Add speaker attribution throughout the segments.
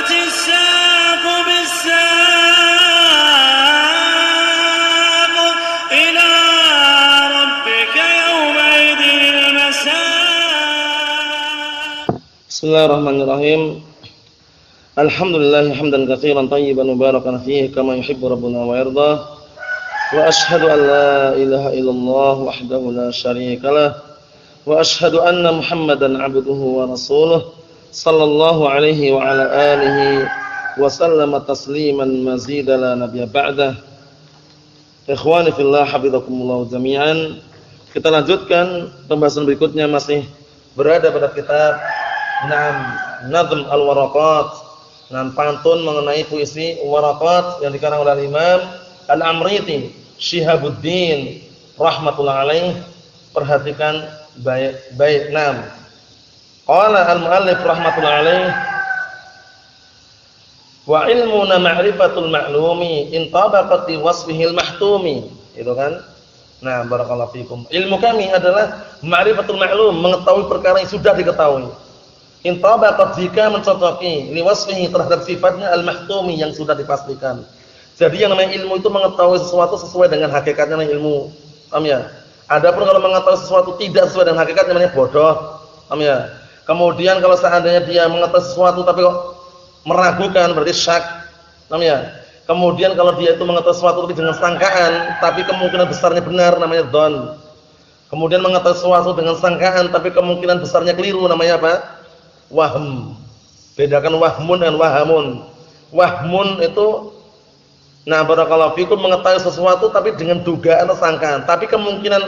Speaker 1: والتفت الساق بالساق إلى ربك يومئذ المساق.
Speaker 2: بسم الله الرحمن الرحيم. Alhamdulillah hamdan katsiran tayyiban mubarakan fihi kama yuhibbu rabbuna wa yarda. Wa asyhadu an la ilaha illallah wahdahu la syarikalah wa asyhadu anna Muhammadan 'abduhu wa rasuluh sallallahu alaihi wa ala alihi wa sallama tasliman mazida la nabiyya ba'dah. Ikhwani fillah hafizakumullah jami'an. Kita lanjutkan pembahasan berikutnya, masih berada pada kitab Nazm al-Waraqat, pantun mengenai puisi Waraqat yang dikarang oleh Imam Al-Amriti Syihabuddin rahmatullah alaih. Perhatikan baik-baik. Qala al-muallif rahmatullah alaih, wa ilmuna ma'rifatul ma'lumi in tabaqat li wasfihil mahtumi. Itu kan? Barakallahu fikum. Ilmu kami adalah ma'rifatul ma'lum, mengetahui perkara yang sudah diketahui. Intabaqat jika mencocoki liwasfihi terhadap sifatnya al-mahtumi yang sudah dipastikan. Jadi yang namanya ilmu itu mengetahui sesuatu sesuai dengan hakikatnya, namanya ilmu. Paham ya? Adapun kalau mengetahui sesuatu tidak sesuai dengan hakikatnya, namanya bodoh. Paham ya? Kemudian kalau seandainya dia mengetahui sesuatu tapi kok meragukan, berarti syak. Paham ya? Kemudian kalau dia itu mengetahui sesuatu tapi dengan sangkaan tapi kemungkinan besarnya benar, namanya dzan. Kemudian mengetahui sesuatu dengan sangkaan tapi kemungkinan besarnya keliru, namanya apa? Wahm. Bedakan wahmun dan wahamun. Wahmun itu barakallahu fikum, mengetahui sesuatu tapi dengan dugaan atau sangkaan, tapi kemungkinan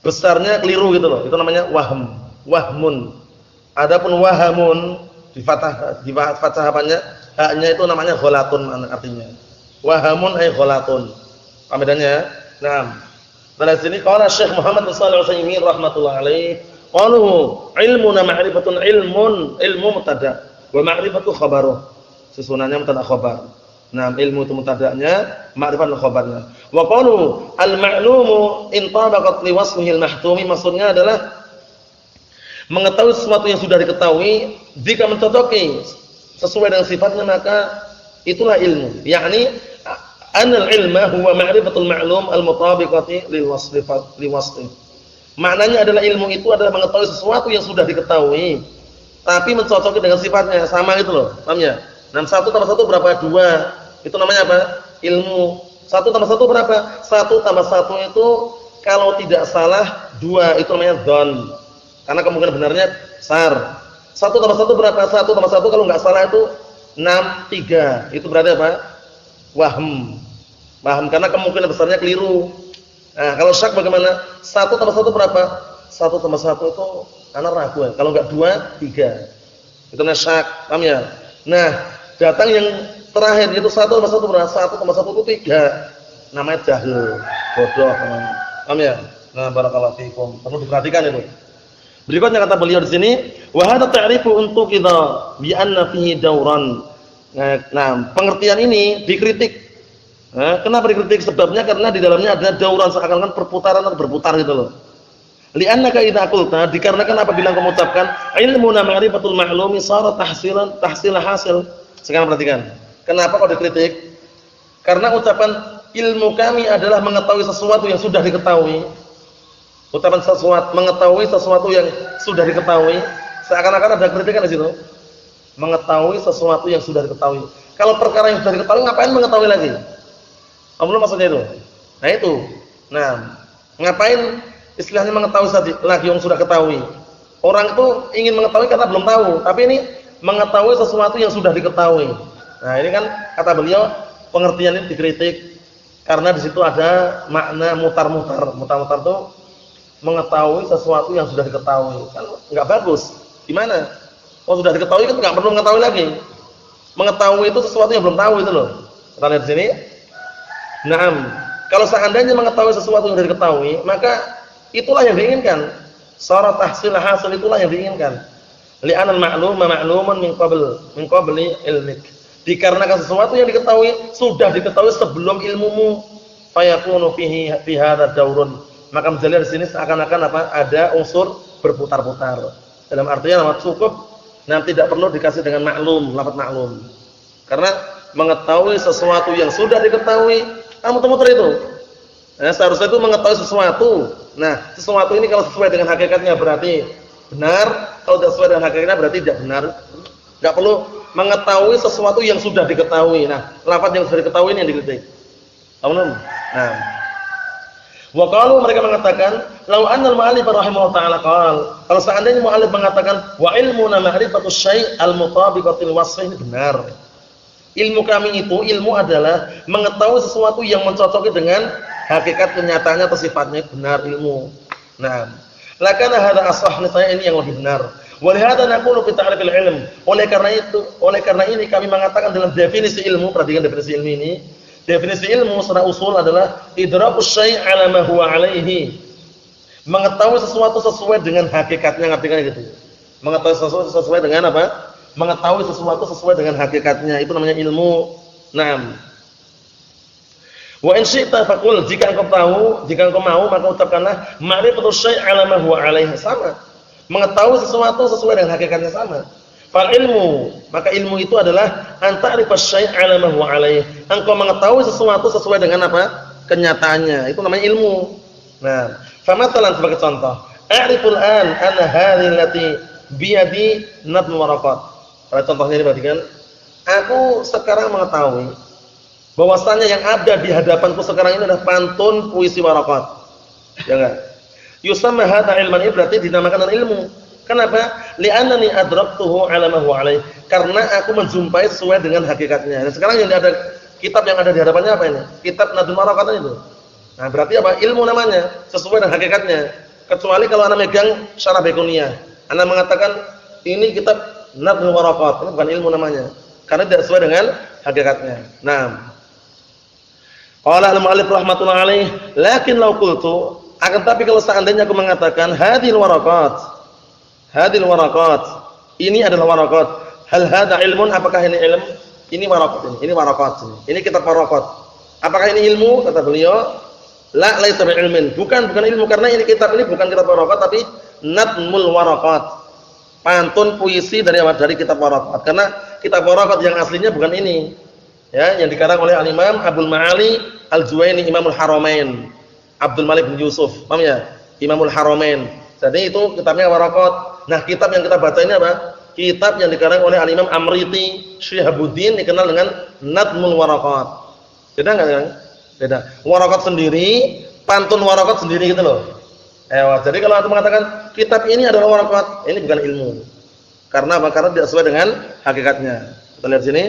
Speaker 2: besarnya keliru gitu loh. Itu namanya wahm, wahmun. Adapun wahamun di fathah hapannya, haknya itu namanya ghalatun artinya. Wahamun ay ghalatun. Paham bedanya? Dari sini qala Syekh Muhammad bin Shalih Al-Utsaimin rahimatullah alaih, qaluhu ilmuna ma'rifatun ilmu mubtada wa ma'rifatu khabaruh. Susunannya mubtada khabar. Ilmu itu mubtada'nya, ma'rifatu khabarnya. Wa qalu al-ma'lumu in tabaqat li wasfihi al-mahtumi, maksudnya adalah mengetahui sesuatu yang sudah diketahui jika mencocoki sesuai dengan sifatnya, maka itulah ilmu. Yakni anal ilma huwa ma'rifatul ma'lum al-mutabiqati li wasfi. Maknanya adalah ilmu itu adalah mengetahui sesuatu yang sudah diketahui tapi mencocoki dengan sifatnya, sama gitu loh. Paham ya? 1 tambah 1 berapa? 2. Itu namanya apa? Ilmu. 1 tambah 1 berapa? 1 tambah 1 itu kalau tidak salah 2, itu namanya dzan. Karena kemungkinan benarnya besar. 1 tambah 1 berapa? 1 tambah 1 kalau enggak salah itu 6, 3. Itu berarti apa? Wahm. Karena kemungkinan besarnya keliru. Kalau syak bagaimana? 1 tambah 1 berapa? 1 tambah 1 itu anak ragu ya. Kalau enggak 2, 3. Itu namanya syak. Paham ya? Datang yang terakhir yaitu 1 tambah 1 berapa? 1 tambah 1 itu 3. Namanya jahil, bodoh namanya. Paham ya? Barakallahu fikum. Perlu diperhatikan itu. Berikutnya kata beliau di sini, wa hadza ta'rifu untuk idza bi anna fihi dawran. Pengertian ini dikritik. Kenapa dikritik? Sebabnya karena di dalamnya ada dauran, seakan-akan perputaran atau berputar gitu loh. Li'annaka idza qulta, dikarenakan apabila kamu ucapkan ilmuna ma'rifatul ma'lumi sara tahsil hasil. Sekarang perhatikan. Kenapa kok dikritik? Karena ucapan ilmu kami adalah mengetahui sesuatu yang sudah diketahui. Ucapan sesuatu mengetahui sesuatu yang sudah diketahui, seakan-akan ada kritikan di situ. Mengetahui sesuatu yang sudah diketahui. Kalau perkara yang sudah diketahui ngapain mengetahui lagi? Belum maksudnya itu. Itu. Ngapain istilahnya mengetahui lagi yang sudah ketahui? Orang itu ingin mengetahui karena belum tahu, tapi ini mengetahui sesuatu yang sudah diketahui. Ini kan kata beliau, pengertian ini dikritik karena di situ ada makna mutar-mutar. Mutar-mutar itu mengetahui sesuatu yang sudah diketahui. Kan enggak bagus. Gimana? Kalau sudah diketahui kan enggak perlu mengetahui lagi. Mengetahui itu sesuatu yang belum tahu itu loh. Kita lihat di sini. Kalau seandainya mengetahui sesuatu yang sudah diketahui, maka itulah yang diinginkan. Syarat tahsil hasil, itulah yang diinginkan. Li'anal ma'lum ma'lumun min qabli ilmik. Dikarenakan sesuatu yang diketahui sudah diketahui sebelum ilmumu, fayakunu fihi fi hadza daurun. Maka menjadi di sini seakan-akan apa? Ada unsur berputar-putar. Dalam artinya cukup Nah, tidak perlu dikasih dengan maklum, lafaz maklum. Karena mengetahui sesuatu yang sudah diketahui, muter-muter itu. Nah, seharusnya itu mengetahui sesuatu. Nah, sesuatu ini kalau sesuai dengan hakikatnya berarti benar, kalau tidak sesuai dengan hakikatnya berarti tidak benar. Enggak perlu mengetahui sesuatu yang sudah diketahui. Nah, lafaz yang sudah diketahui ini yang dikritik. Paham? Nah, wa qalu mereka mengatakan, "Lau annal mu'allif rahimahullah ta'ala qala," kalau seandainya mu'allif mengatakan wa ilmuna ma'rifatus syai' al-mutabiqatil wasfi, ini benar. Ilmu kami itu, ilmu adalah mengetahui sesuatu yang mencocoki dengan hakikat kenyataannya atau sifatnya, benar ilmu. Nah, lakana hadza ashah, saya ini yang lebih benar. Wa lihadza naqulu fi ta'rifil ilm. Oleh karena ini kami mengatakan dalam definisi ilmu, perhatikan definisi ilmu ini. Definisi ilmu secara usul adalah idrakus syai' 'ala ma huwa 'alaihi. Mengetahui sesuatu sesuai dengan hakikatnya, ngerti kan gitu. Mengetahui sesuatu sesuai dengan apa? Mengetahui sesuatu sesuai dengan hakikatnya, itu namanya ilmu. Naam. Wa in syi'ta faqul, jika engkau mau maka ucapkanlah ma'rifatus syai' 'ala ma huwa 'alaihi, sama. Mengetahui sesuatu sesuai dengan hakikatnya sama. Fal ilmu, maka ilmu itu adalah anta'rifas syai' 'ala ma huwa 'alaihi. Engkau mengetahui sesuatu sesuai dengan apa? Kenyataannya. Itu namanya ilmu. Nah, famathalan sebagai contoh, a'riful an anna hadhihi allati bi yadi nadm waraqat. Pada contohnya ini perhatikan, aku sekarang mengetahui bahwasanya yang ada di hadapanku sekarang ini adalah pantun puisi waraqat. Ya enggak? Yusamma hadza ilman, berarti dinamakan ilmu. Kenapa? Li'annani adraktuhu 'ala ma huwa 'alaihi. Karena aku menjumpai sesuai dengan hakikatnya. Dan sekarang yang ada kitab yang ada di hadapannya apa ini? Kitab Nadhul Waraqat itu. Nah, berarti apa? Ilmu namanya, sesuai dengan hakikatnya. Kecuali kalau ana megang Syarah Baiquniyah, ana mengatakan ini kitab Nadhul Waraqat, ini bukan ilmu namanya. Karena tidak sesuai dengan hakikatnya. Nah, qala al-mu'allif rahmatullah alaih, lakin law qultu, akan tapi kalau seandainya aku mengatakan hadhil waraqat, ini adalah waraqat, hal hadza ilmun, apakah ini ilmu? Ini waraqat, ini waraqat, ini kitab waraqat. Apakah ini ilmu? Kata beliau, la laisa bi ilmin, bukan ilmu, karena ini kitab ini bukan kitab waraqat tapi nadmul waraqat, pantun puisi dari kitab waraqat. Karena kitab waraqat yang aslinya bukan ini, ya, yang dikarang oleh al-Imam Abdul Ma'ali Al-Juwaini, Imamul Haramain, Abdul Malik bin Yusuf, paham ya? Imamul Haramain. Jadi itu kitabnya waraqat. Nah, kitab yang kita baca ini apa? Kitab yang dikarang oleh al-Imam Amriti Syihabuddin, dikenal dengan Nadmul Waraqat. Beda enggak, Kang? Beda. Waraqat sendiri, pantun waraqat sendiri gitu loh. Jadi kalau antum mengatakan kitab ini adalah waraqat, ini bukan ilmu. Karena apa? Karena tidak sesuai dengan hakikatnya. Kita lihat sini.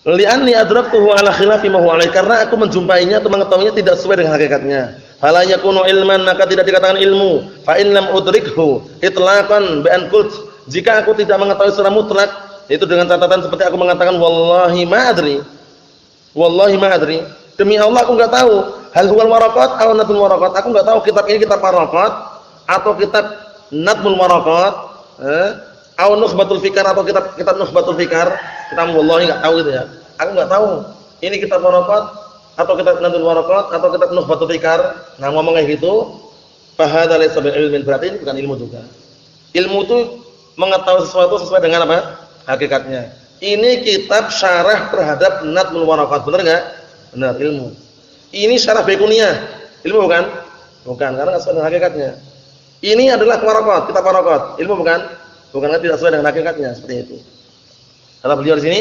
Speaker 2: Li'anni adraktuhu 'ala khilafi ma huwa 'alaihi, karena aku menjumpainya atau mengetahuinya tidak sesuai dengan hakikatnya. Fala yakunu ilman, maka tidak dikatakan ilmu. Fa in lam udrikhu itlaqan bi an qult, jika aku tidak mengetahui secara mutlak, itu dengan catatan seperti aku mengatakan wallahi ma adri. Wallahi ma adri. Demi Allah aku enggak tahu. Hal huwal waraqat aw nadmul waraqat. Aku enggak tahu kitab ini kitab waraqat atau kitab nadmul waraqat, aw nukhbatul fikar atau kitab nukhbatul fikar. Kita wallahi enggak tahu gitu ya. Aku enggak tahu ini kitab waraqat atau kitab nadmul waraqat atau kitab nukhbatul fikar. Nah, ngomong kayak gitu, fa hadza laysa bil ilmin, berarti ini bukan ilmu juga. Ilmu itu mengetahui sesuatu sesuai dengan apa? Hakikatnya. Ini kitab syarah terhadap nadmul waraqat, benar enggak? Benar, ilmu. Ini Syarah Baiquniyah, ilmu bukan? Bukan, karena enggak sesuai dengan hakikatnya. Ini adalah waraqat, kitab waraqat, ilmu bukan? Bukan, karena tidak sesuai dengan hakikatnya, seperti itu. Kata beliau di sini,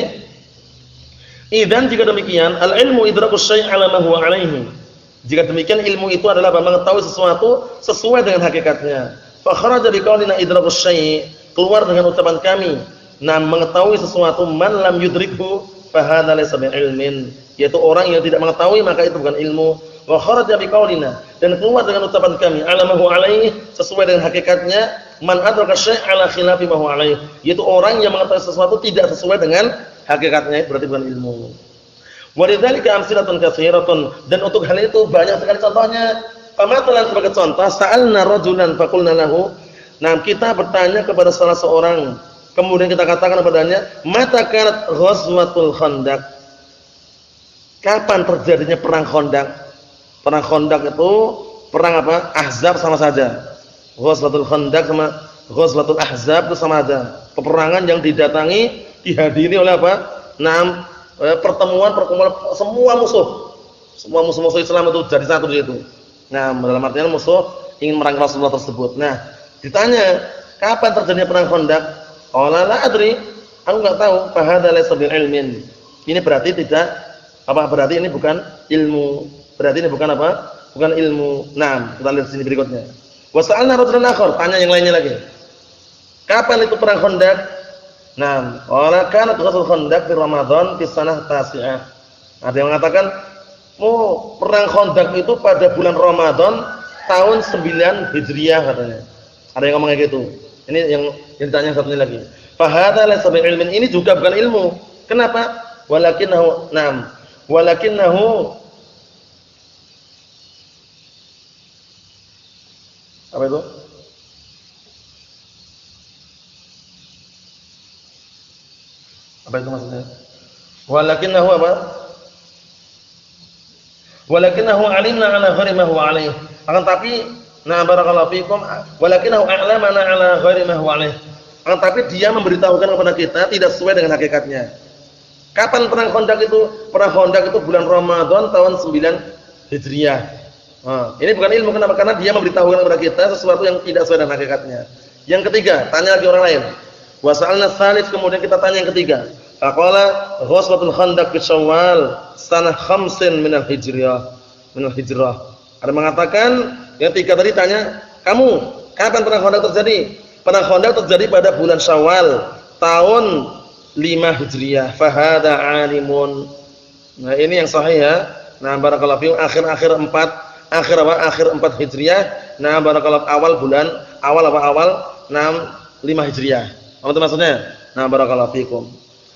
Speaker 2: idzan jika demikian, al-ilmu idrakus syai' 'ala ma huwa 'alaihi. Jika demikian ilmu itu adalah mengetahui sesuatu sesuai dengan hakikatnya. Fa kharaja bi qaulina idrakus syai', keluar dengan ucapan kami, nah mengetahui sesuatu man lam yudrikhu fa hadza laysa bi ilmin, yaitu orang yang tidak mengetahui maka itu bukan ilmu. Wa kharaja bi qaulina, dan keluar dengan ucapan kami 'ala ma huwa 'alaihi, sesuai dengan hakikatnya, man adraka syai' 'ala khilafi ma huwa 'alaihi, yaitu orang yang mengetahui sesuatu tidak sesuai dengan hakikatnya, itu berarti bukan ilmu. Walidzalika amsilatun katsiratun, dan untuk hal itu banyak sekali contohnya. Pamatalan sebagai contoh, sa'alna rajulan faqulna lahu, nah kita bertanya kepada salah seorang, kemudian kita katakan kepadanya, mata kanat ghazwatul khandaq, kapan terjadinya perang Khandaq? Perang Khandaq itu perang apa? Ahzab sama saja. Ghazwatul Khandaq sama Ghazwatul Ahzab itu sama aja. Peperangan yang didatangi, dihadiri oleh apa? Pertemuan semua musuh. Semua musuh-musuh Islam itu jadi satu di situ. Nah, dalam artian musuh ingin merangi Rasulullah tersebut. Nah, ditanya, kapan terjadinya perang Khandaq? Qala la adri, aku enggak tahu. Fa hadza laysa bil ilmin. Ini berarti berarti ini bukan ilmu. Berarti ini bukan apa? Bukan ilmu. Nah, kita lihat sini berikutnya. Wa sa'alna rajulan akhar, tanya yang lainnya lagi. Kapan itu perang Khandaq? Nah, qala kanat ghazwatul Khandaq fi Ramadan fi sanah tasi'ah. Ada yang mengatakan, perang Khandaq itu pada bulan Ramadan tahun 9 Hijriah katanya. Ada yang ngomong kayak gitu. Ini yang ditanya satunya lagi. Fa hadza laysa bil ilmin, ini juga bukan ilmu. Kenapa? Walakinahu apa itu? Apa itu maksudnya? Walakinahu apa? Walakinahu alimna ala ghairi ma huwa alaih. Akan tapi barakallahu fikum, walakinahu a'lamana ala ghairi ma huwa alaih. Akan tapi dia memberitahukan kepada kita tidak sesuai dengan hakikatnya. Kapan perang Khandaq itu? Perang Khandaq itu bulan Ramadan tahun 9 Hijriah. Ini bukan ilmu, kenapa? Karena dia memberitahukan kepada kita sesuatu yang tidak sesuai dengan hakikatnya. Yang ketiga, tanya lagi orang lain. Wa sa'alna tsalits, kemudian kita tanya yang ketiga. Faqala ghazwatul Khandaq fi Syawal sanah 5 min al-Hijrah. Ada mengatakan, yang tiga tadi tanya, kamu kapan perang Khandaq terjadi? Perang Khandaq terjadi pada bulan Syawal tahun 5 Hijriah. Fa hadza 'alimun. Nah, ini yang sahih ya. Nah, barakallahu fiikum, akhir 4 Hijriah. Nah, barakallahu awal 5 Hijriah. Apa itu maksudnya? Nah, barakallahu fiikum.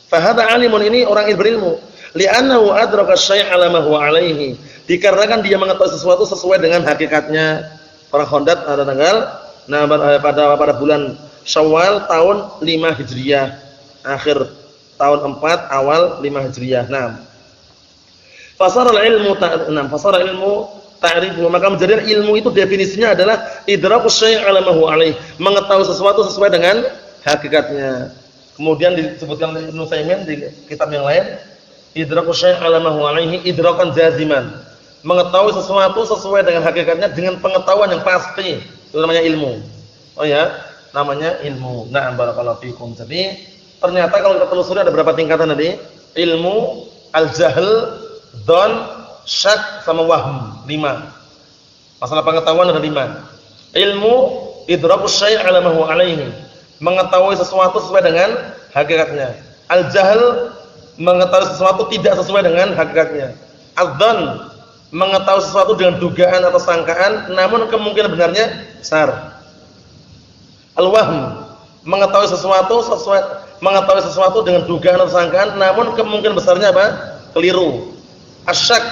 Speaker 2: Fa hadza 'alimun, ini orang yang berilmu. Li'annahu adraka syai' 'ala ma huwa 'alaihi. Dikarenakan dia mengetahui sesuatu sesuai dengan hakikatnya. Perang Khandaq pada tanggal pada bulan Syawal tahun 5 Hijriah. Akhir tahun 4 awal 5 Hijriah. Fasara ilmu ta'rifu, maka menjadikan ilmu itu definisinya adalah idrakus syai' 'ala ma huwa 'alaih, mengetahui sesuatu sesuai dengan hakikatnya. Kemudian disebutkan oleh Ibnu Utsaimin di kitab yang lain, idrakus syai' 'ala ma huwa 'alaihi idrakan jaziman, mengetahui sesuatu sesuai dengan hakikatnya dengan pengetahuan yang pasti. Itu namanya ilmu. Oh ya, namanya ilmu. Na'am, barakallahu fikum. Jadi ternyata kalau kita telusuri ada berapa tingkatan tadi? Ilmu, al-jahl, dzan, syak sama wahm. 5. Masalah pengetahuan ada 5. Ilmu, idrakus syai' 'ala ma huwa 'alaihi, mengetahui sesuatu sesuai dengan hakikatnya. Al-jahl, mengetahui sesuatu tidak sesuai dengan hakikatnya. Al-dzan, mengetahui sesuatu dengan dugaan atau sangkaan namun kemungkinan benarnya besar. Al-wahm, mengetahui sesuatu dengan dugaan atau sangkaan namun kemungkinan besarnya apa? Keliru. Asyak,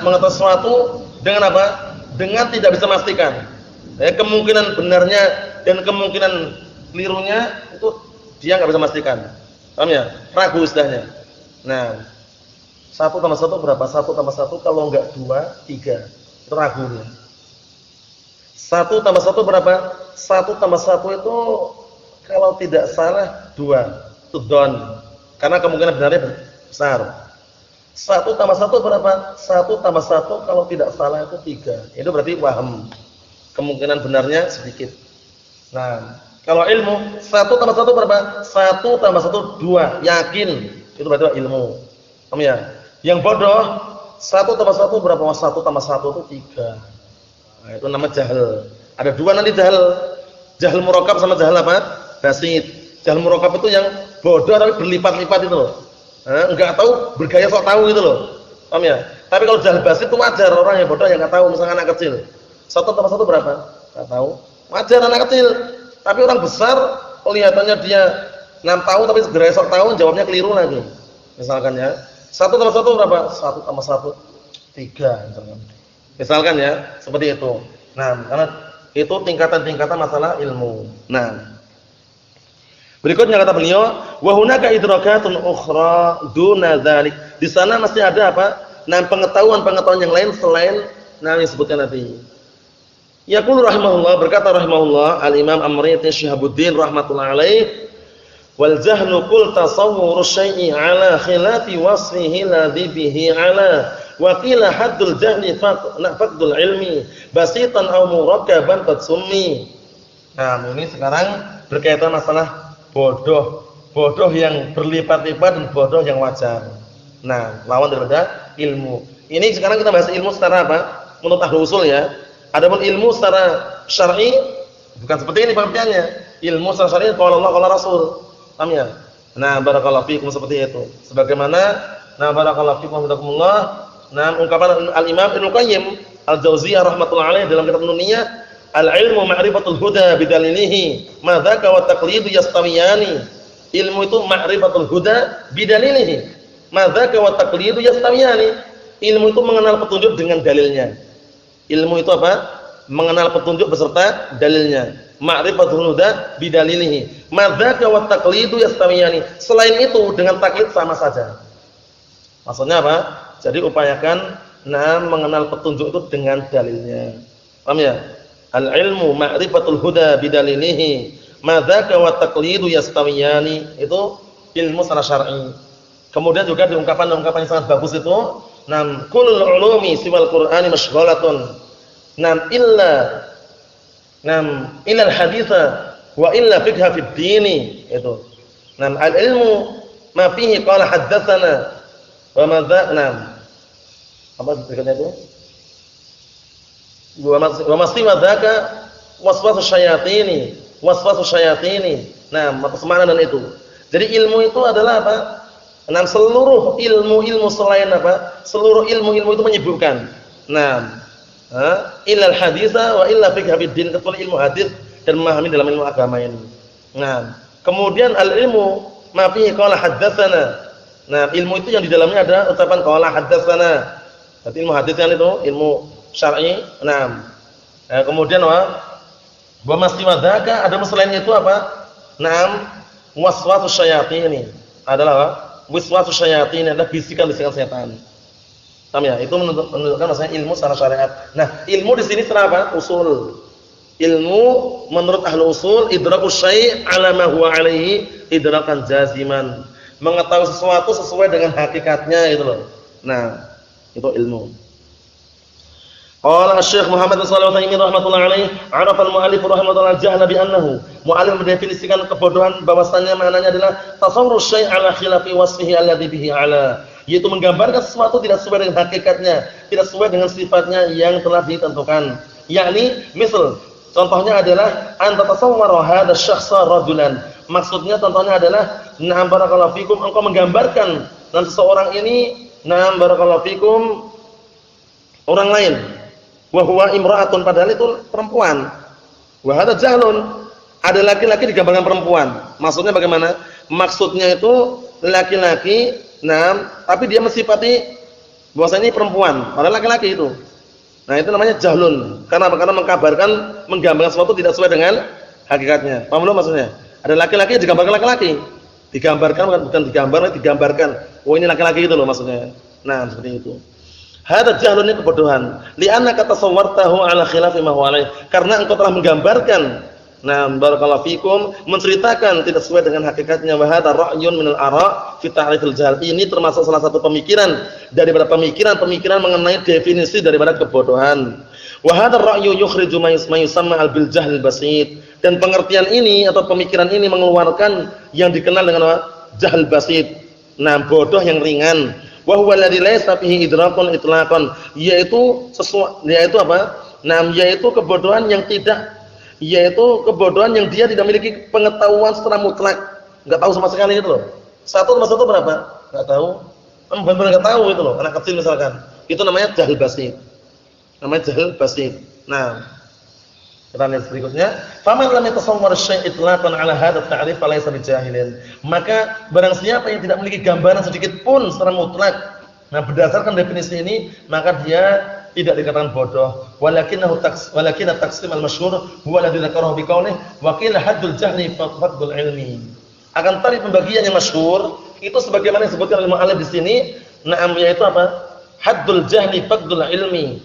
Speaker 2: mengetahui sesuatu dengan apa? Dengan tidak bisa memastikan. Kemungkinan benarnya dan kemungkinan kelirunya itu dia nggak bisa memastikan. Paham ya? Ragu istilahnya. Nah, 1 tambah 1 berapa? 1 tambah 1 kalau enggak 2, 3. Itu ragunya. 1 tambah 1 berapa? 1 tambah 1 itu kalau tidak salah 2. Itu dzan. Karena kemungkinan benarnya besar. 1 tambah 1 berapa? 1 tambah 1 kalau tidak salah itu 3. Itu berarti wahm. Kemungkinan benarnya sedikit. Nah, kalau ilmu 1 tambah 1 berapa? 1 tambah 1 2. Yakin. Itu berarti ilmu. Paham ya? Yang bodoh 1 tambah 1 berapa? 1 tambah 1 itu 3. Nah, itu nama jahil. Ada 2 nanti jahil. Jahil murakkab sama jahil apa? Basit. Jahil murakkab itu yang bodoh tapi berlipat-lipat itu loh. Enggak tahu bergaya sok tahu gitu loh. Paham ya? Tapi kalau jahil basit itu wajar, orang yang bodoh yang enggak tahu, misalnya anak kecil. 1 tambah 1 berapa? Enggak tahu. Wajar anak kecil. Tapi orang besar kelihatannya dia 6 tahun tapi bergaya sok tahu, jawabnya keliru lagi. Misalkan ya. 1 tambah 1 berapa? 1 tambah 1 3 misalkan. Misalkan ya, seperti itu. Nah, karena itu tingkatan-tingkatan masalah ilmu. Nah, berikutnya kata beliau, wa hunaka idrakatun ukhra duna dzalik. Di sana masih ada apa? Nah, pengetahuan yang lain selain yang disebutkan tadi. Yaqulu rahimahullah, berkata rahimahullah Al-Imam Amriyati Syihabuddin rahmatullahi alaih, wal jahlu kul tasawwuru syai'i ala khilafi wasfihi ladzi bihi ala wa qila haddul jahli faqdul ilmi basitan aw murakkaban qad summi. Nah, ini sekarang berkaitan masalah bodoh. Bodoh yang berlipat-lipat dan bodoh yang wajar. Nah, lawan daripada ilmu. Ini sekarang kita bahas ilmu secara apa? Menurut ahli usul ya. Adapun ilmu secara syar'i bukan seperti ini pengertiannya. Ilmu secara syar'i qala Allah qala Rasul. Paham ya? Nah, barakallahu fikum seperti itu. Sebagaimana barakallahu fikum hafizakumullah. Ungkapan Al-Imam Ibnu Qayyim Al-Jauziyah rahimatullah alaih dalam kitab Nuniyah, al-ilmu ma'rifatul huda bidalilihi, ma dzaka wa taqlidu yastawiyani. Ilmu itu ma'rifatul huda bidalilihi, ma dzaka wa taqlidu yastawiyani. Ilmu itu mengenal petunjuk dengan dalilnya. Ilmu itu apa? Mengenal petunjuk beserta dalilnya. Ma'rifatul huda bidalilihi, ma dzaka wa taqlidu yastawiyani. Selain itu dengan taklid sama saja. Maksudnya apa? Jadi upayakan mengenal petunjuk itu dengan dalilnya. Paham ya? Al-ilmu ma'rifatul huda bidalilihi, ma dzaka wa taqlidu yastawiyani. Itu ilmu secara syar'i. Kemudian juga diungkapkan yang sangat bagus itu, kullul ulumi siwal Qur'ani masyghalatun. Illa al-haditsa wa illa fiqha fid dini. Itu. Al-ilmu ma fihi qala haddatsana wa ma apa berikutnya itu? Wa masiwa dzaka waswasu syayatini, waswasu syayatini. Makna dan itu. Jadi ilmu itu adalah apa? Seluruh ilmu selain apa? Seluruh ilmu itu menyebutkan. Illal haditsa wa illa fiqh fiddin, kecuali ilmu hadis dan memahami dalam ilmu agama ini. Kemudian al-ilmu ma fihi qala haddatsana. Ilmu itu yang di dalamnya ada ucapan qala haddatsana. Berarti ilmu hadis kan itu ilmu syar'i. Kemudian wa masiwa dzaka, ada selain itu apa? Waswasu syayatin. Adalah apa? Waswasu syayatin adalah bisikan-bisikan setan. Paham ya? Itu menunjukkan maksudnya ilmu secara syariat. Ilmu di sini secara apa? Usul. Ilmu menurut ahli usul idrakus syai' ala ma huwa alaihi idrakan jaziman. Mengetahui sesuatu sesuai dengan hakikatnya itu loh. Itu ilmu. Qala Syekh Muhammad bin Shalih Al-Utsaimin rahimatullah alaihi, arafa al-mu'allif rahimahullah al-jahla bi annahu. Mu'allif mendefinisikan kebodohan bahwasanya maknanya adalah tasawwur syai' ala khilafi wasfihi alladhi bihi ala. Yaitu menggambarkan sesuatu tidak sesuai dengan hakikatnya, tidak sesuai dengan sifatnya yang telah ditentukan. Yakni, misal, contohnya adalah anta tasawwara hadha syakhsa rajulan. Maksudnya contohnya adalah barakallahu fikum, engkau menggambarkan dan seseorang ini barakallahu fikum orang lain. Wa huwa imra'atun, padahal itu perempuan. Wa hadha jahlun. Ada laki-laki digambarkan perempuan. Maksudnya bagaimana? Maksudnya itu laki-laki tapi dia mensifati bahwasanya ini perempuan, padahal laki-laki itu. Itu namanya jahlun. Karena mengkabarkan, menggambarkan sesuatu tidak sesuai dengan hakikatnya. Paham belum maksudnya? Ada laki-laki yang digambarkan laki-laki. Digambarkan bukan digambarkan. Oh, ini laki-laki itu loh maksudnya. Seperti itu. Hadza jahlun, ini kebodohan. Li'annaka tasawwartahu ala khilafi ma huwa alaih. Karena engkau telah menggambarkan barakallahu fikum, menceritakan tidak sesuai dengan hakikatnya. Wa hadza ra'yun minal ara' fi ta'rifil jahl. Ini termasuk salah satu pemikiran daripada pemikiran mengenai definisi daripada kebodohan. Wa hadza ra'yu yukhriju ma yusamma bil jahl basit. Dan pengertian ini atau pemikiran ini mengeluarkan yang dikenal dengan jahl basit. Bodoh yang ringan. Wa huwa alladzi laysa fihi idrakun itlaqan. Yaitu apa? Yaitu kebodohan yang dia tidak memiliki pengetahuan secara mutlak, enggak tahu sama sekali itu loh. 1 tambah 1 berapa? Enggak tahu. Benar-benar enggak tahu itu loh, anak kecil misalkan. Itu namanya jahl basit. Kita lihat berikutnya, faman lam yatasawwar syai' itlaqan ala hadha at-ta'rif falaysa bijahilin. Maka barang siapa yang tidak memiliki gambaran sedikit pun secara mutlak, berdasarkan definisi ini, maka dia tidak dikatakan bodoh. Walakinna taqsim al-masyhur huwa alladhi dzakarahu biqaulih wa qila haddul jahli faqdul ilmi. Akan tadi pembagian yang masyhur itu sebagaimana disebutkan oleh mu'allif di sini, yaitu apa? Haddul jahli faqdul ilmi.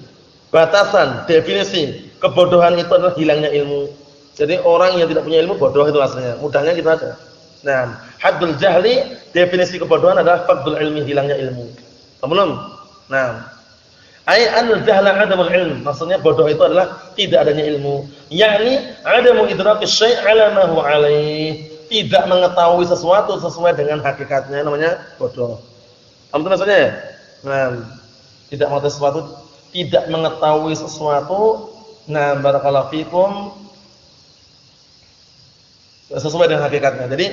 Speaker 2: Batasan, definisi kebodohan itu adalah hilangnya ilmu. Jadi orang yang tidak punya ilmu bodoh itu aslinya. Mudahnya gitu aja. Nah, haddul jahli definisi kebodohan adalah faqdul ilmi, hilangnya ilmu. Belum? Nah, ai anul jahla adamul ilm. Maksudnya bodoh itu adalah tidak adanya ilmu. Yakni adamu idrakis syai' ala ma huwa alaih. Tidak mengetahui sesuatu sesuai dengan hakikatnya, namanya bodoh. Apa itu maksudnya ya? Nah, tidak mengetahui sesuatu, tidak mengetahui sesuatu. Nah, barakallahu fikum, sesuai dengan hakikatnya. Jadi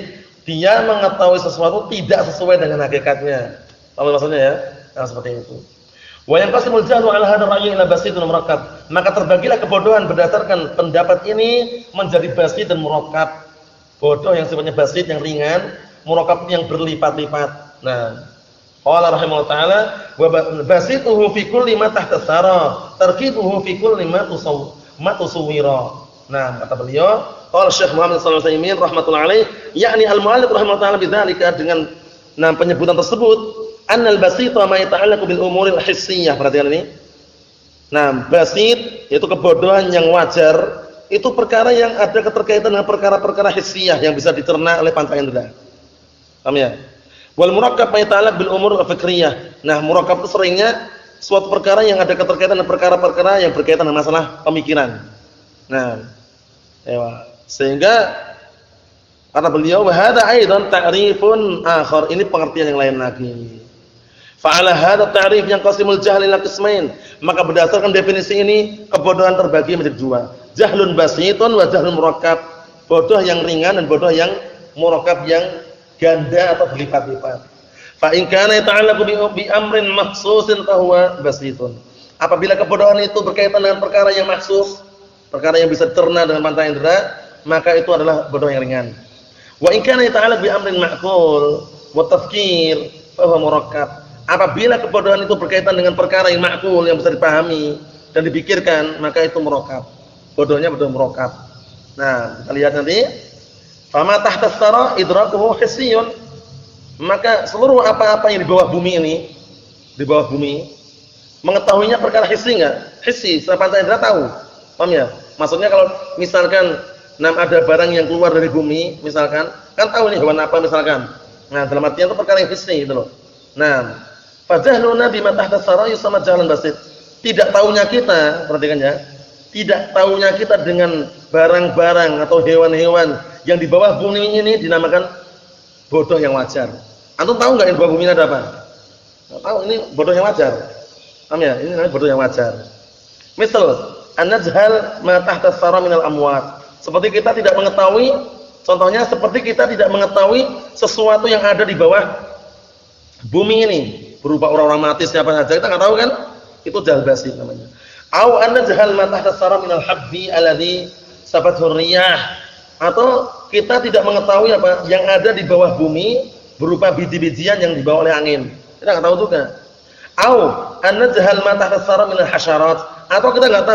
Speaker 2: dia mengetahui sesuatu tidak sesuai dengan hakikatnya. Apa maksudnya ya? Nah, seperti itu. Wa yanqasimul jahlu 'ala hadzal ra'yi ila basitun murakkab. Maka terbagilah kebodohan berdasarkan pendapat ini menjadi basit dan murakkab. Bodoh yang sifatnya basit, yang ringan, murakkab yang berlipat-lipat. Nah, qala rahimahullah ta'ala wa basituhu fi kulli ma tahta sara, tarkibuhu fi kulli ma tusawwira. Nah, kata beliau, qala Syekh Muhammad sallallahu alaihi wasallam rahmatullahi alaih, yakni al-mu'allif rahimahullah ta'ala bidzalika, dengan penyebutan tersebut, annal basita ma yata'allaqu bil umuril hissiyah. Perhatikan ini. Nah, basit yaitu kebodohan yang wajar, itu perkara yang ada keterkaitan dengan perkara-perkara hissiyah yang bisa dicerna oleh panca indera. Paham ya? Wal murakkab ma yata'allaq bil umur al-fikriyah. Nah, murakkab itu seringnya suatu perkara yang ada keterkaitan dengan perkara-perkara yang berkaitan dengan masalah pemikiran. Nah, sehingga kata beliau, wa hadza aidan ta'rifun akhar, ini pengertian yang lain lagi. Fa'ala hadza ta'rif yang qasimul jahl ila qismain, maka berdasarkan definisi ini kebodohan terbagi menjadi dua, jahlun basitun wa jahlun murakkab, bodoh yang ringan dan bodoh yang murakkab yang ganda atau berlipat-lipat. Fa in kana yata'allaqu bi amrin makhsusin fa huwa basitun. Apabila kebodohan itu berkaitan dengan perkara yang maksus, perkara yang bisa dicerna dengan panca indera, maka itu adalah bodoh yang ringan. Wa in kana yata'allaq bi amrin ma'qul wa tafkir fa huwa murakkab. Apabila kebodohan itu berkaitan dengan perkara yang ma'qul, yang bisa dipahami dan dipikirkan, maka itu murakkab. Bodohnya bodoh murakkab. Nah, kita lihat nanti. Fama tahta as-sara idrakuhu hissiyun. Maka seluruh apa-apa yang di bawah bumi ini, di bawah bumi, mengetahuinya perkara hissi enggak? Hissi, secara panca indera tahu. Paham ya? Maksudnya kalau misalkan ada barang yang keluar dari bumi, misalkan, kan tahu nih hewan apa misalkan. Nah, dalam artian itu perkara yang hissi gitu loh. Nah, fajahluna bima tahta as-sara yusama jahlan basit. Tidak tahunya kita, perhatikan ya. Tidak tahunya kita dengan barang-barang atau hewan-hewan yang di bawah bumi ini dinamakan bodoh yang wajar. Antum tahu enggak yang di bawah bumi ada apa? Enggak tahu, ini bodoh yang wajar. Paham ya? Ini namanya bodoh yang wajar. Misal, an-najhal ma tahta as-sara minal amwat. Seperti kita tidak mengetahui, contohnya seperti kita tidak mengetahui sesuatu yang ada di bawah bumi ini, berupa orang-orang mati siapa saja, kita enggak tahu kan? Itu jahl basit namanya. Au an-najhal ma tahta as-sara minal habbi alladhi sabathu riyah. Atau kita tidak mengetahui apa yang ada di bawah bumi berupa biji-bijian yang dibawa oleh angin. Kita enggak tahu juga. Au an-najhal ma tahta as-sara minal hasyarat. Atau kita enggak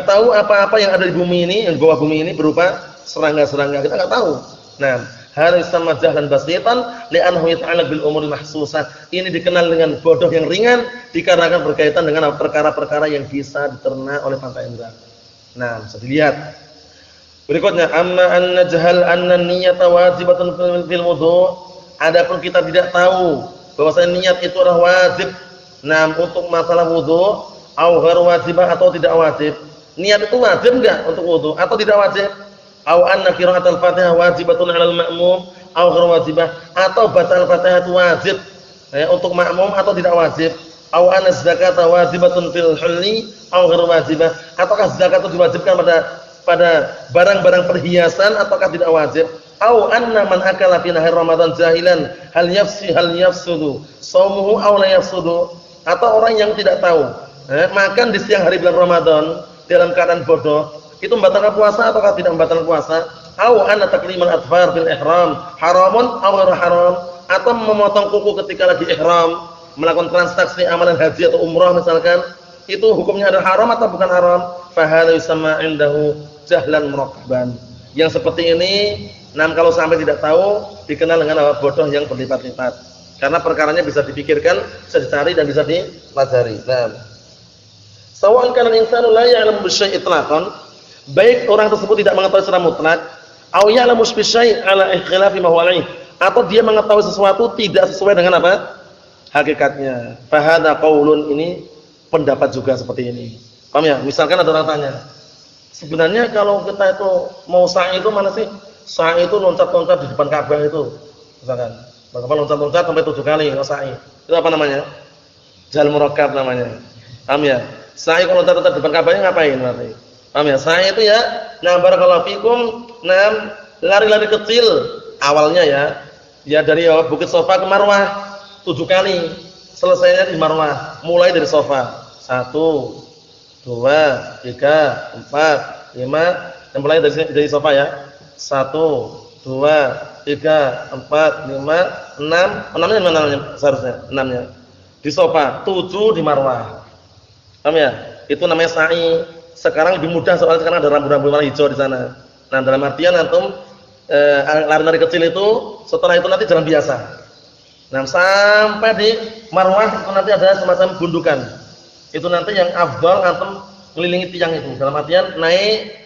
Speaker 2: tahu apa-apa yang ada di bumi ini, yang di bawah bumi ini berupa serangga-serangga. Kita enggak tahu. Nah, harus sama jahlan basitan li'annahu yata'allaq bil umuri mahsusah. Ini dikenal dengan bodoh yang ringan dikarenakan berkaitan dengan perkara-perkara yang bisa dicerna oleh panca indera. Nah, bisa dilihat. Berikutnya, amma an najhal anna niyyata wajibatun fil wudu'. Adapun kita tidak tahu bahwasanya niat itu adalah wajib untuk masalah wudu', au ghairu wajibah atau tidak wajib. Niat itu wajib enggak untuk wudu atau tidak wajib? Au anna qira'atul Fatihah wajibatun 'alal ma'mum au ghairu wajibah, atau baca Al-Fatihah itu wajib untuk makmum atau tidak wajib? Au anna zakata wajibatun fil hulli au ghairu wajibah, ataukah zakat itu diwajibkan pada barang-barang perhiasan ataukah tidak wajib? Au anna man akala fi nahar Ramadan jahilan hal yafsudu shaumuhu aw la yafsudu, atau orang yang tidak tahu makan di siang hari bulan Ramadan dalam keadaan bodoh itu membatalkan puasa ataukah tidak membatalkan puasa? Au anna taklimal atfar fil ihram haramun aw ghairu haram, atau memotong kuku ketika lagi ihram, melakukan transaksi amalan haji atau umrah misalkan, itu hukumnya adalah haram atau bukan haram? Fa hadza yusamma indahu jahlan murakkaban. Yang seperti ini, kalau sampai tidak tahu, dikenal dengan bodoh yang berlipat-lipat. Karena perkaranya bisa dipikirkan, bisa dicari dan bisa dipelajari. Nah, Sawa'an kana al-insanu la ya'lamu bisyai' itlaqan, baik orang tersebut tidak mengetahui secara mutlak, aw ya'lamu bisyai' ala ikhilafi ma huwa alaih, atau dia mengetahui sesuatu tidak sesuai dengan apa? Hakikatnya. Fa hadza qaulun, ini pendapat juga seperti ini. Paham ya? Misalkan ada orang tanya, sebenarnya kalau kita itu mau sa'i itu mana sih? Sa'i itu loncat-loncat di depan Ka'bah itu. Misalkan, bagaimana loncat-loncat sampai 7 kali sa'i. Itu apa namanya? Jal murakkab namanya. Paham ya? Sa'i kalau loncat-loncat di depan Ka'bahnya ngapain berarti? Paham ya? Sa'i itu ya, nah barakallahu fikum, nah lari-lari kecil awalnya ya. Ya dari Bukit Sofa ke Marwah 7 kali. Selesainya di Marwah. Mulai dari Sofa. 1 2 3 4 5, yang mulai dari Sofa ya. 1 2 3 4 5 6. 6-nya mana seharusnya? 6-nya di Sofa, 7 di Marwah. Paham ya? Itu namanya sa'i. Sekarang lebih mudah soalnya sekarang ada rambu-rambu warna hijau di sana. Nah, dalam artian antum lari-lari kecil itu, setelah itu nanti jalan biasa. Nah, sampai di Marwah itu nanti ada semacam gundukan. Itu nanti yang afdal antum ngelilingi tiang itu. Dalam artian naik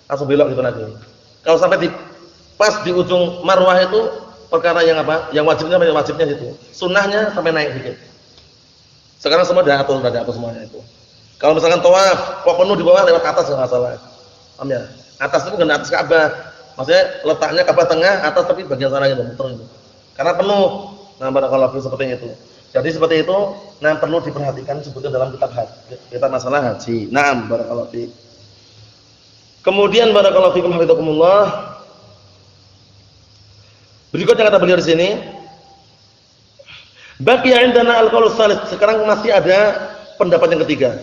Speaker 2: langsung belok gitu nanti. Kalau sampai di pas di ujung Marwah itu perkara yang apa? Yang wajibnya itu. Sunnahnya sampai naik dikit. Sekarang semua sudah diatur semuanya itu. Kalau misalkan tawaf, kok penuh di bawah lewat atas enggak masalah. Paham ya? Atas itu bukan atas Ka'bah. Maksudnya letaknya Ka'bah tengah, atas tapi bagian sana gitu, muter gitu. Karena penuh. Nah, barakallahu fi seperti itu. Jadi seperti itu, nah perlu diperhatikan sebutnya dalam kitab masalah haji. Naam, barakallahu fi. Kemudian barakallahu fikum hafizakumullah. Berikutnya kata beliau di sini, baqiya indana al-qaul tsalits. Sekarang masih ada pendapat yang ketiga.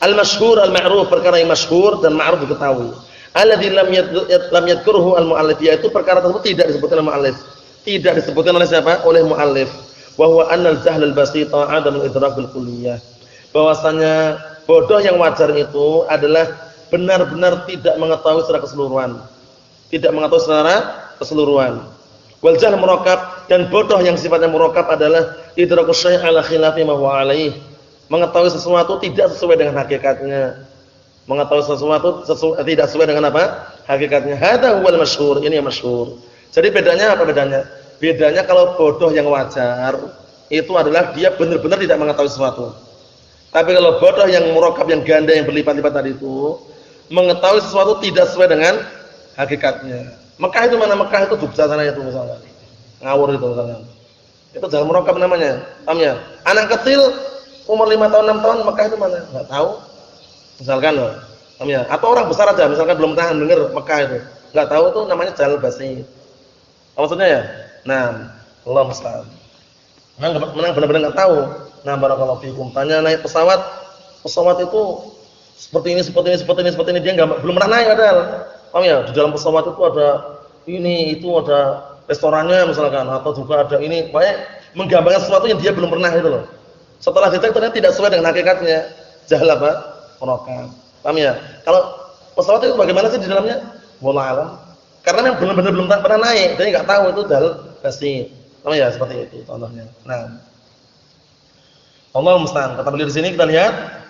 Speaker 2: Al-masyhur al-ma'ruf, perkara yang masyhur dan ma'ruf diketahui. Alladzi lam yadhkuruhu al-mu'allif, yaitu perkara tersebut tidak disebutkan oleh mu'allif. Tidak disebutkan oleh siapa? Oleh mu'allif. Wa huwa anna al-jahl al-basita 'adam al-idrak bil-kulliyah. Bahwasanya bodoh yang wajar itu adalah benar-benar tidak mengetahui secara keseluruhan. Tidak mengetahui secara keseluruhan. Wal jahl murakkab, dan bodoh yang sifatnya murakkab adalah idrakus syai' ala khilafi ma huwa alaih. Mengetahui sesuatu tidak sesuai dengan hakikatnya. Mengetahui sesuatu tidak sesuai dengan apa? Hakikatnya. Hadza huwal masyhur, ini yang masyhur. Jadi bedanya apa bedanya? Bedanya kalau bodoh yang wajar itu adalah dia benar-benar tidak mengetahui sesuatu. Tapi kalau bodoh yang murakkab, yang ganda, yang berlipat-lipat tadi itu mengetahui sesuatu tidak sesuai dengan hakikatnya. Mekah itu mana? Mekah itu Jogja sana itu misalnya. Ngawur itu misalnya. Itu jalan murakkab namanya. Paham ya? Anak kecil umur 5 tahun 6 tahun Mekah itu mana? Enggak tahu. Misalkan loh. Paham ya? Atau orang besar aja misalkan belum tahan dengar Mekah itu. Enggak tahu itu namanya jalan basi. Apa maksudnya ya? Nah, Allah musta'an. Menang benar-benar enggak tahu. Nah, barakallahu fikum. Tanya naik pesawat itu seperti ini dia belum pernah naik padahal. Paham ya? Di dalam pesawat itu ada ini, itu ada restorannya misalkan, atau juga ada ini, pokoknya menggambarkan sesuatu yang dia belum pernah itu loh. Setelah dicek ternyata tidak sesuai dengan hakikatnya. Jahl apa? Murakkab. Paham ya? Kalau pesawat itu bagaimana sih di dalamnya? Wallahu alam. Karena memang benar-benar belum pernah naik, jadi enggak tahu itu jahl pasti. Paham ya? Seperti itu contohnya. Nah, Allah musta'an. Kata beliau di sini kita lihat,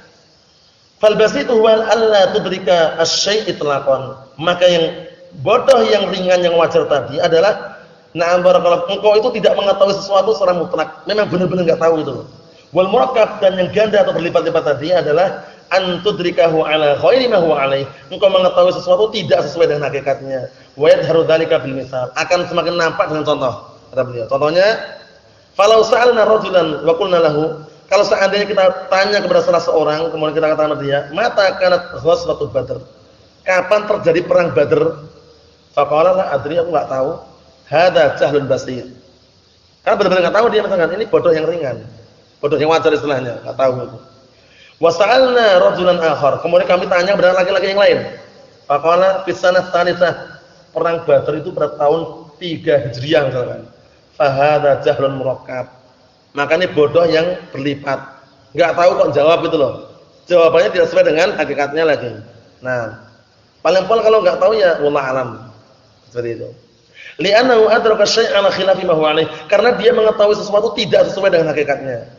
Speaker 2: fal basitu huwa alla tudrika asy-syai' itlaqan. Maka yang bodoh yang ringan yang wajar tadi adalah na'am barakallahu, engkau itu tidak mengetahui sesuatu secara mutlak. Memang benar-benar enggak tahu itu. Wal murakkab, dan yang ganda atau berlipat-lipat tadi adalah an tudrikahu ala ghairi ma huwa alaih. Engkau mengetahui sesuatu tidak sesuai dengan hakikatnya. Wa yadharu dzalika bil misal. Akan semakin nampak dengan contoh. Kata beliau. Contohnya, falau sa'alna rajulan wa qulna lahu, kalau seandainya kita tanya kepada salah seorang, kemudian kita katakan kepada dia, mata kanat ghazwatul Badr. Kapan terjadi perang Badr? Faqala la adri, aku enggak tahu. Hadza jahlun basir. Karena benar-benar enggak tahu dia misalkan, ini bodoh yang ringan. Bodoh yang wajar istilahnya, enggak tahu itu. Wa sa'alna rajulan akhar. Kemudian kami tanya kepada laki-laki yang lain. Faqala fi sanah tsalitsah. Perang Badr itu pada tahun 3 Hijriah misalkan. Fa hadza jahlun murakkab. Maka ini bodoh yang berlipat. Enggak tahu kok jawab itu loh. Jawabannya tidak sesuai dengan hakikatnya lagi. Nah, paling kalau enggak tahu ya wallahu alam. Seperti itu. Li'annahu adraka syai'an ala khilafi ma huwa alaih. Karena dia mengetahui sesuatu tidak sesuai dengan hakikatnya.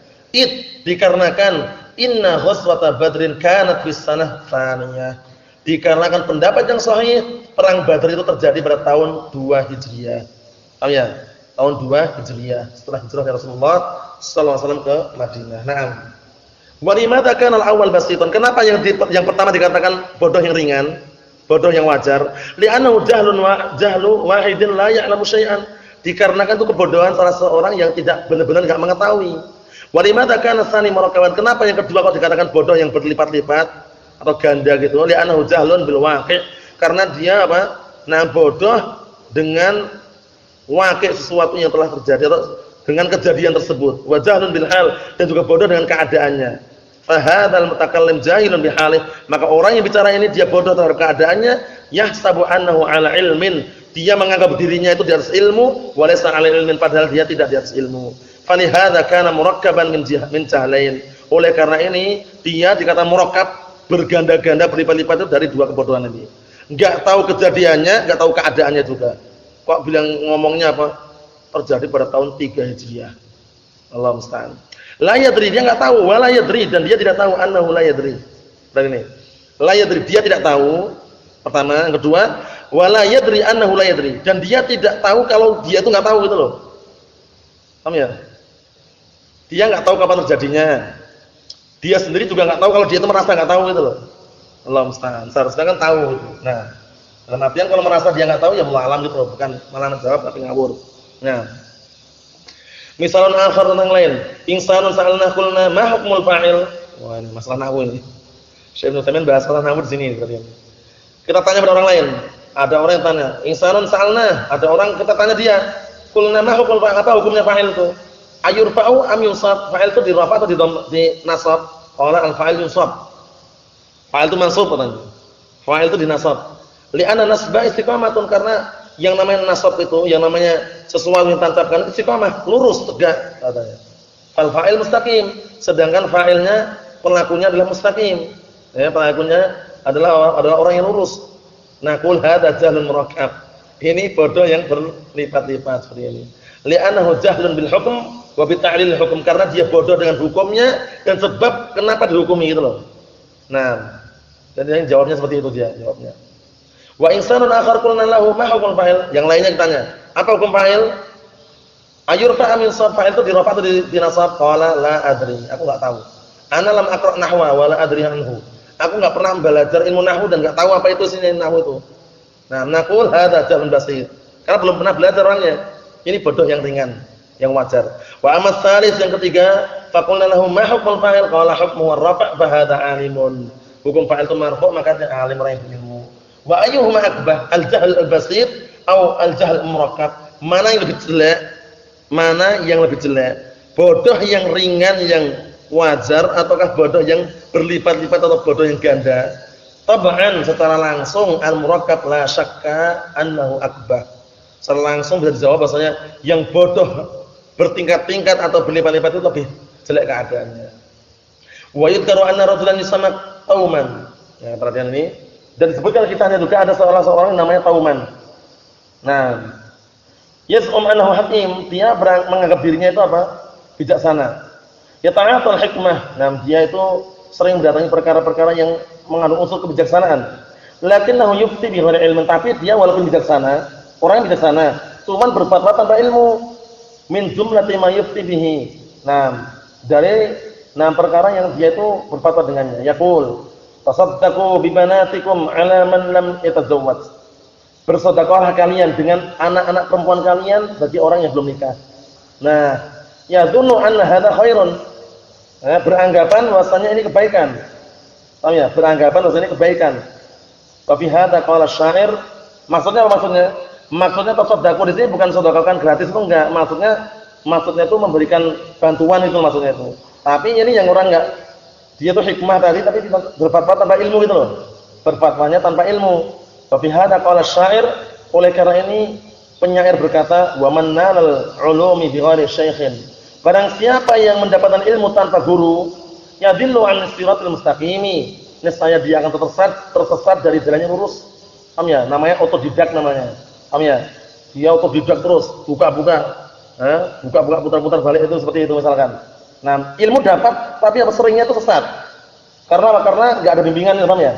Speaker 2: Dikarenakan inna ghazwata Badrin kanat bis sanah tsaniyah. Dikarenakan pendapat yang sahih, perang Badar itu terjadi pada tahun 2 Hijriah. Paham ya? Tahun 2 Hijriah, setelah hijrah Rasulullah sallallahu alaihi wasallam ke Madinah. Naam. Wa limadza kana al-awwal basitan? Kenapa yang pertama dikatakan bodoh yang ringan, bodoh yang wajar? Li'annahu jahlu wahidin la ya'lamu syai'an. Dikarenakan itu kebodohan salah seorang yang tidak benar-benar enggak mengetahui. Wa limadza kana tsani murakkaban? Kenapa yang kedua kok dikatakan bodoh yang berlipat-lipat atau ganda gitu? Li'annahu jahlun bil waqi'. Karena dia apa? Nah, bodoh dengan waqi' sesuatu yang telah terjadi atau dengan kejadian tersebut. Wa jahlun bil hal, dan juga bodoh dengan keadaannya. Fa hadzal mutakallim jahilun bi halih. Maka orang yang bicara ini dia bodoh terhadap keadaannya, yahsabu annahu ala ilmin. Dia menganggap dirinya itu di atas ilmu, walaysa ala ilmin, padahal dia tidak di atas ilmu. Fa li hadza kana murakkaban min jahlain. Oleh karena ini dia dikatakan murakkab, berganda-ganda berlipat-lipat itu dari dua kebodohan ini. Enggak tahu kejadiannya, enggak tahu keadaannya juga. Kok bilang ngomongnya apa? Terjadi pada tahun 3 Hijriah. Allah musta'an. La yadri, dia enggak tahu, wala yadri, dan dia tidak tahu annahu la yadri. Dan ini. La yadri, dia tidak tahu. Pertama, yang kedua, wala yadri annahu la yadri, dan dia tidak tahu kalau dia itu enggak tahu gitu loh. Paham ya? Dia enggak tahu kapan terjadinya. Dia sendiri juga enggak tahu kalau dia itu merasa enggak tahu gitu loh. Allah musta'an. Seharusnya kan tahu gitu. Nah, dalam artian kalau merasa dia enggak tahu ya wallahu alam gitu loh, bukan malah menjawab tapi ngawur. Nah, misalun akhar tentang lain, insanun sa'alna qulna ma hukmul fa'il. Wah, ini masalah nahwu ini. Syekh Ibnu Utsaimin bahas masalah nahwu di sini berarti. Kita tanya pada orang lain. Ada orang yang tanya, insanun sa'alna, ada orang kita tanya dia, qulna ma hukmul fa'il, apa hukumnya fa'il itu? Ayurfa'u am yunsab? Fa'il itu dirafa atau di nasab? Qala al-fa'il yunsab. Fa'il itu mansub katanya. Fa'il itu dinasab. Li'anna nasba istiqamatun, karena yang namanya nasab itu, yang namanya sesuatu yang tancapkan istiqamah, lurus, tegak katanya. Fal fa'il mustaqim, sedangkan fa'ilnya pelakunya adalah mustaqim. Ya, pelakunya adalah orang yang lurus. Naqul hadza jahlun murakkab. Ini bodoh yang berlipat-lipat seperti ini. Li'annahu jahlun bil hukm wa bi ta'lil hukm, karena dia bodoh dengan hukumnya dan sebab kenapa dihukumi gitu loh. Nah, dan yang jawabnya seperti itu dia jawabnya. Wa insanun akhar qulna lahu ma hukmul fa'il? Yang lainnya ditanya, apa hukum fa'il? Ayurfa min sab, fa'il itu dirafa atau dinasab? Qala la adri, aku enggak tahu. Ana lam aqra nahwa wa la adri anhu. Aku enggak pernah belajar ilmu nahwu dan enggak tahu apa itu sini nahwu itu. Nah, naqul hadza jahlun basit. Karena belum pernah belajar orangnya. Ini bodoh yang ringan, yang wajar. Wa amma tsalis, yang ketiga, faqulna lahu ma hukmul fa'il? Qala hukmuhu ar-raf' fa hadza alimun. Hukum fa'il itu marfu', maka dia alim, orang yang berilmu. Wa ayyuhuma akbar, al-jahl al-basit atau al-jahl al-murakkab? Mana yang lebih jelek? Mana yang lebih jelek? Bodoh yang ringan yang wajar ataukah bodoh yang berlipat-lipat atau bodoh yang ganda? Tab'an, secara langsung al-murakkab la syakka annahu akbar. Secara langsung bisa dijawab bahwasanya yang bodoh bertingkat-tingkat atau berlipat-lipat itu lebih jelek keadaannya. Wa yudkaru anna rajulan yusamma tauman. Ya, perhatian ini. Dan disebutkan kisahnya juga ada seorang yang namanya Tauman. Nah, yas'um annahu hakim, dia menganggap dirinya itu apa? Bijaksana. Ya ta'atul hikmah. Nah, dia itu sering mendatangi perkara-perkara yang mengandung unsur kebijaksanaan. Lakinnahu yufti bi ghairi ilmin, tapi dia walaupun bijaksana, orang yang bijaksana, cuman berfatwa tanpa ilmu. Min jumlati ma yufti bihi. Nah, dari perkara yang dia itu berfatwa dengannya. Yaqul tasaddaqu bi banatikum 'ala man lam yatazawwaj. Bersedekahlah kalian dengan anak-anak perempuan kalian bagi orang yang belum nikah. Nah, yadhunnu anna hadza khairun. Beranggapan bahwasanya ini kebaikan. Paham ya? Beranggapan bahwasanya ini kebaikan. Wa fi hadza qala asy-syair, maksudnya apa maksudnya? Maksudnya tasaddaqu di sini bukan sedekahkan gratis itu enggak. Maksudnya itu memberikan bantuan itu maksudnya itu. Tapi ini yang orang enggak, dia tuh hikmah tadi tapi berfatwa tanpa ilmu gitu loh. Berfatwanya tanpa ilmu. Wa fi hadza qala asy-syair, oleh karena ini penyair berkata, wa man nalal ulumi bi ghairi syaikhin. Barang siapa yang mendapatkan ilmu tanpa guru, yadillu an siratal mustaqimi, niscaya dia akan tersesat dari jalan yang lurus. Paham ya? Namanya otodidak namanya. Paham ya? Dia otodidak terus, buka-buka putar-putar balik itu seperti itu misalkan. Nah, ilmu dapat tapi apa seringnya itu sesat. Karena apa? Karena enggak ada bimbingan, paham ya?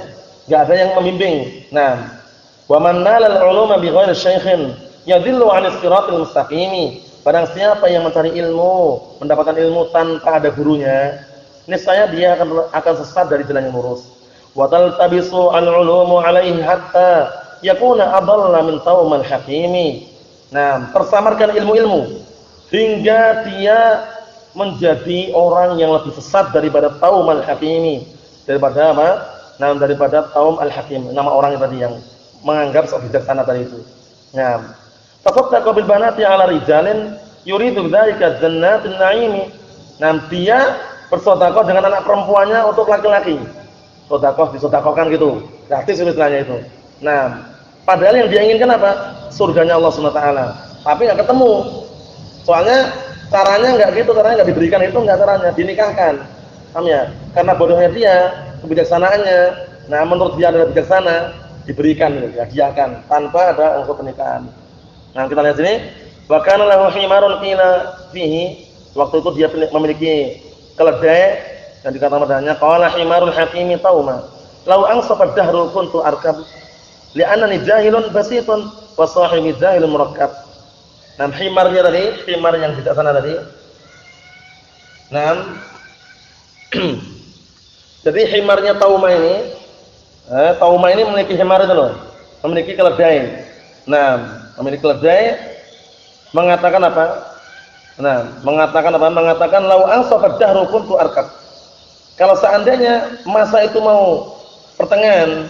Speaker 2: Enggak ada yang membimbing. Nah, wa man nalal uluma bi ghairi syaikhin yadhillu 'anis siratal mustaqim. Barang siapa yang mencari ilmu, mendapatkan ilmu tanpa ada gurunya, niscaya dia akan sesat dari jalan yang lurus. Wa taltabisu al-ulumu 'alaihi hatta yakuna adalla min taumal hakimi. Nah, tersamarkan ilmu-ilmu hingga dia menjadi orang yang lebih sesat daripada taumal hakimi. Daripada apa? Nah, daripada taum al-hakim, nama orang tadi yang menganggap sok bijaksana tadi itu. Nah, tafattaqa bil banati 'ala rijalin yuridu dzalika jannatin na'im. Nah, dia bersedekah dengan anak perempuannya untuk laki-laki. Sedekah disedekahkan gitu. Gratis istilahnya itu. Nah, padahal yang dia inginkan apa? Surganya Allah Subhanahu wa taala. Tapi enggak ketemu. Soalnya caranya enggak gitu, caranya enggak diberikan itu, enggak caranya dinikahkan. Paham ya? Karena bodohnya dia, kebijaksanaannya. Nah, menurut dia adalah bijaksana, diberikan gitu, dihadiahkan tanpa ada unsur pernikahan. Nah, kita lihat sini. Wa kana lahu himarun qila fihi. Waktu itu dia memiliki keledai dan dikatakan padanya qala himarul hakimi tauma. Lau ansafa dahrul kuntu arkab li'annani jahilun basitun wa sahibi jahilun murakkab. Nah, himarnya tadi, himar yang bijaksana tadi. Nah, jadi himarnya tauma ini memiliki himar itu loh, memiliki keledai. Nah, memiliki keledai mengatakan apa? Nah, mengatakan lau ansafa dahru kuntu arkab. Kalau seandainya masa itu mau pertengahan,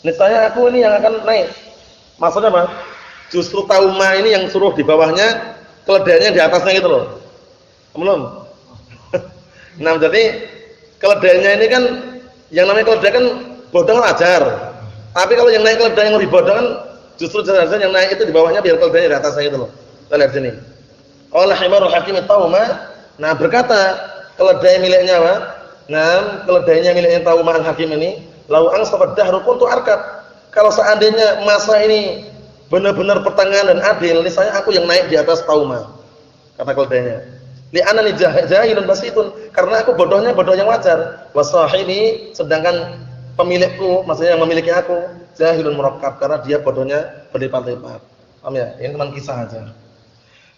Speaker 2: niscaya aku ini yang akan naik. Maksudnya apa? Justru tauma ini yang suruh di bawahnya, keledainya di atasnya gitu loh. Belum? Nah, jadi keledainya ini kan, yang namanya keledai kan bodong wajar. Tapi kalau yang naik keledai yang lebih bodong kan justru jelas-jelas yang naik itu di bawahnya biar keledainya di atasnya gitu loh. Kita lihat sini. Qala himarul hakim tauma. Nah, berkata keledai miliknya apa? Nah, keledainya miliknya tauma al-hakim ini, lau ansafa dahru kuntu arkab. Kalau seandainya masa ini benar-benar pertengahan dan adil, niscaya aku yang naik di atas tauma. Kata keledainya. Li'anani jahilun basitun, karena aku bodohnya bodoh yang wajar. Wa sahibi, sedangkan pemilikku, maksudnya yang memiliki aku, jahilun murakkab, karena dia bodohnya berlipat-lipat. Paham ya? Ini cuma kisah aja.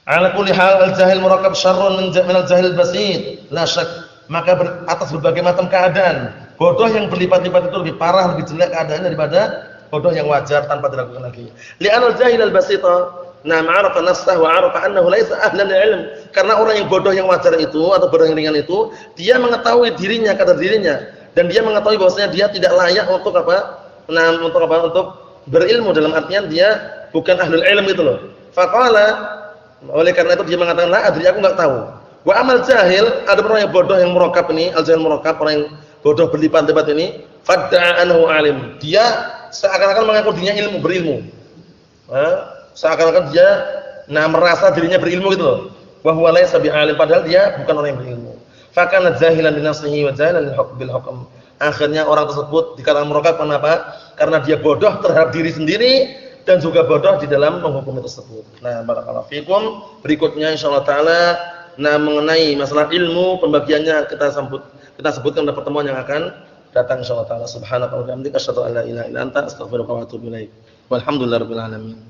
Speaker 2: Ala kulli hal al-jahil murakkab syarrun min al-jahil basit. La syak. Maka atas berbagai macam keadaan, bodoh yang berlipat-lipat itu lebih parah, lebih jelek keadaannya daripada bodoh yang wajar tanpa diragukan lagi. Li'anal jahil al-basita, na'am 'arafa nafsahu wa 'arafa annahu laisa ahlan ilm. Karena orang yang bodoh yang wajar itu atau bodoh yang ringan itu, dia mengetahui dirinya, kadar dirinya, dan dia mengetahui bahwasanya dia tidak layak untuk apa? Nah, untuk apa? Untuk berilmu, dalam artian dia bukan ahlul ilm gitu loh. Faqala, oleh karena itu dia mengatakan la adri, aku enggak tahu. Wa amal jahil, ada orang yang bodoh yang murakkab ini, al-jahil murakkab, orang yang bodoh berlipat-lipat ini, fadda'a annahu alim. Dia seakan-akan mengaku dirinya ilmu, berilmu. Seakan-akan dia merasa dirinya berilmu gitu loh. Wa huwa laysa bi'alim, padahal dia bukan orang yang berilmu. Fa kana jahilan bi nafsihi wa jahilan bil hukm. Akhirnya orang tersebut dikatakan murakkab kenapa? Karena dia bodoh terhadap diri sendiri dan juga bodoh di dalam menghukum tersebut. Nah, barakallahu fikum. Berikutnya insyaallah taala mengenai masalah ilmu, pembagiannya kita sebutkan pada pertemuan yang akan datang insyaallah taala. Subhanaka wa bihamdika asyhadu an la ilaha illa anta astaghfiruka wa atubu ilaik. Walhamdulillahirabbil alamin.